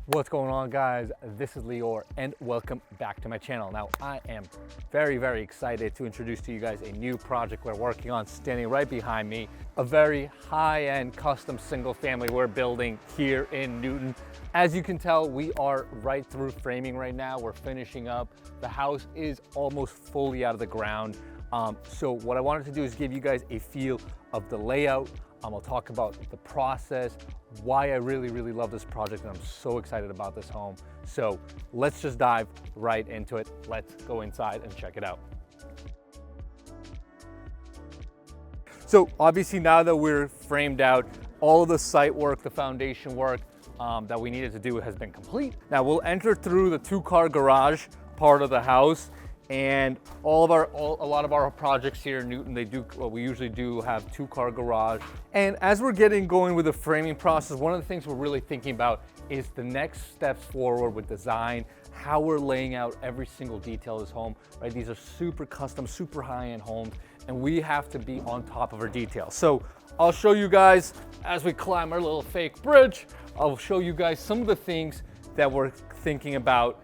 What's going on, guys? This is Lior and welcome back to my channel. Now I am very excited to introduce to you guys a new project we're working on standing right behind me. A very high-end custom single family we're building here in Newton. As you can tell, we are right through framing right now. We're finishing up. The house is almost fully out of the ground. So what I wanted to do is give you guys a feel of the layout. I'll talk about the process, why I really love this project, and I'm so excited about this home. So let's just dive right into it. Let's go inside and check it out. So obviously now that we're framed out, all of the site work, the foundation work that we needed to do has been complete. Now we'll enter through the two-car garage part of the house. And a lot of our projects here in Newton, we usually do have two-car garage. And as we're getting going with the framing process, one of the things we're really thinking about is the next steps forward with design, how we're laying out every single detail of this home, right? These are super custom, super high-end homes, and we have to be on top of our details. So I'll show you guys as we climb our little fake bridge, I'll show you guys some of the things that we're thinking about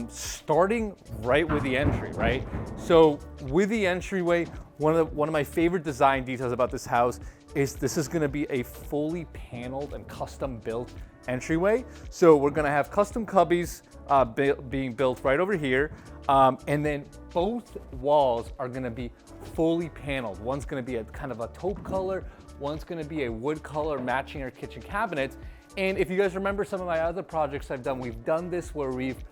starting right with the entry, right? So with the entryway, one of my favorite design details about this house is this is gonna be a fully paneled and custom built entryway. So we're gonna have custom cubbies being built right over here. And then both walls are gonna be fully paneled. One's gonna be a kind of a taupe color, one's gonna be a wood color matching our kitchen cabinets. And if you guys remember some of my other projects I've done, we've done this where we've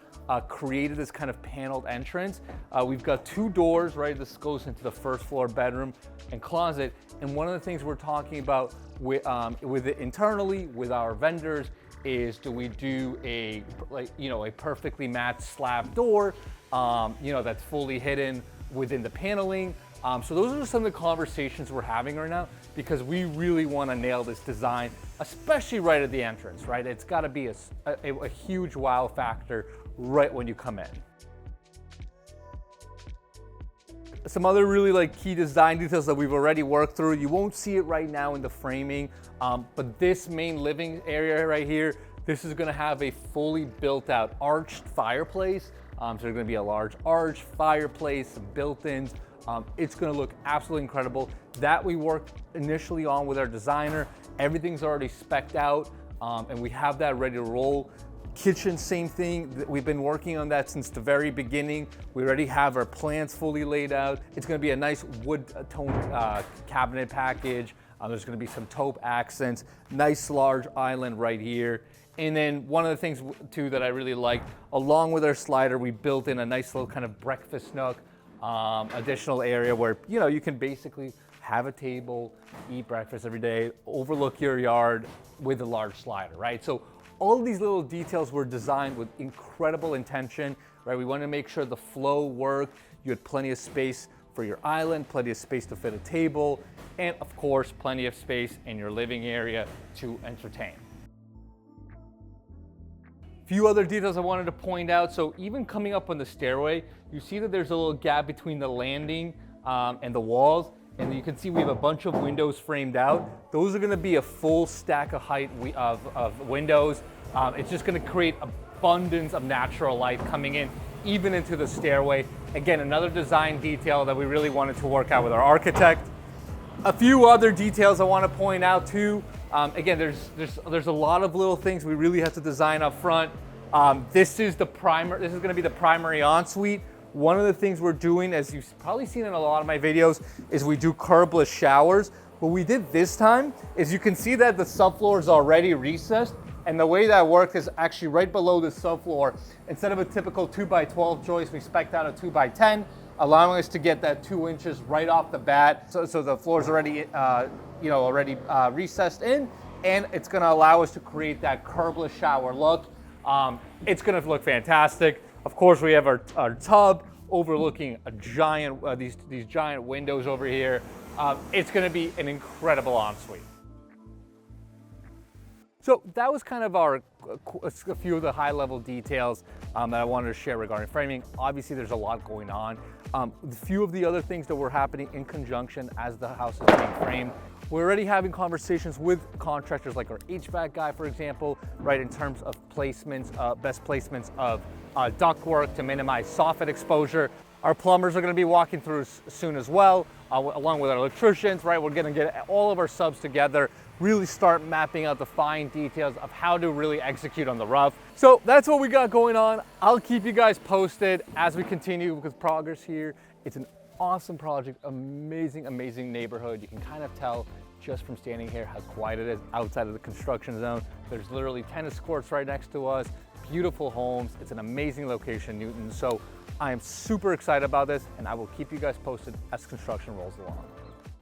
created this kind of paneled entrance. We've got two doors, right? This goes into the first floor bedroom and closet. And one of the things we're talking about with it internally with our vendors is, do we do a perfectly matched slab door, that's fully hidden within the paneling. So those are some of the conversations we're having right now, because we really want to nail this design, especially right at the entrance, right? It's got to be a huge wow factor right when you come in. Some other really key design details that we've already worked through. You won't see it right now in the framing, but this main living area right here, this is going to have a fully built out arched fireplace. So there's going to be a large arch fireplace, some built-ins. It's going to look absolutely incredible. That we worked initially on with our designer. Everything's already spec'd out, and we have that ready to roll. Kitchen, same thing. We've been working on that since the very beginning. We already have our plans fully laid out. It's going to be a nice wood tone cabinet package. There's going to be some taupe accents, nice large island right here. And then one of the things too that I really like, along with our slider, we built in a nice little kind of breakfast nook, additional area where you can basically have a table, eat breakfast every day, overlook your yard with a large slider, right? So all of these little details were designed with incredible intention, right? We want to make sure the flow worked. You had plenty of space for your island, plenty of space to fit a table, and of course, plenty of space in your living area to entertain. Few other details I wanted to point out. So even coming up on the stairway, you see that there's a little gap between the landing and the walls. And you can see we have a bunch of windows framed out. Those are gonna be a full stack of height of windows. It's just gonna create abundance of natural light coming in, even into the stairway. Again, another design detail that we really wanted to work out with our architect. A few other details I wanna point out too. Again, there's a lot of little things we really have to design up front. This is gonna be the primary ensuite. One of the things we're doing, as you've probably seen in a lot of my videos, is we do curbless showers. What we did this time is you can see that the subfloor is already recessed, and the way that worked is actually right below the subfloor. Instead of a typical 2x12 joist, we spec'd out a 2x10, allowing us to get that 2 inches right off the bat. So the floor is already, recessed in, and it's going to allow us to create that curbless shower look. It's going to look fantastic. Of course, we have our tub overlooking a giant these giant windows over here. It's going to be an incredible ensuite. So that was kind of a few of the high-level details that I wanted to share regarding framing. Obviously, there's a lot going on. A few of the other things that were happening in conjunction as the house is being framed we're already having conversations with contractors like our HVAC guy, for example, right, in terms of placements, best placements of ductwork to minimize soffit exposure. Our plumbers are going to be walking through soon as well, along with our electricians, right? We're going to get all of our subs together, really start mapping out the fine details of how to really execute on the roof. So that's what we got going on. I'll keep you guys posted as we continue with progress here. It's an awesome project, amazing, amazing neighborhood. You can kind of tell just from standing here how quiet it is outside of the construction zone. There's literally tennis courts right next to us, beautiful homes. It's an amazing location, Newton. So I am super excited about this, and I will keep you guys posted as construction rolls along.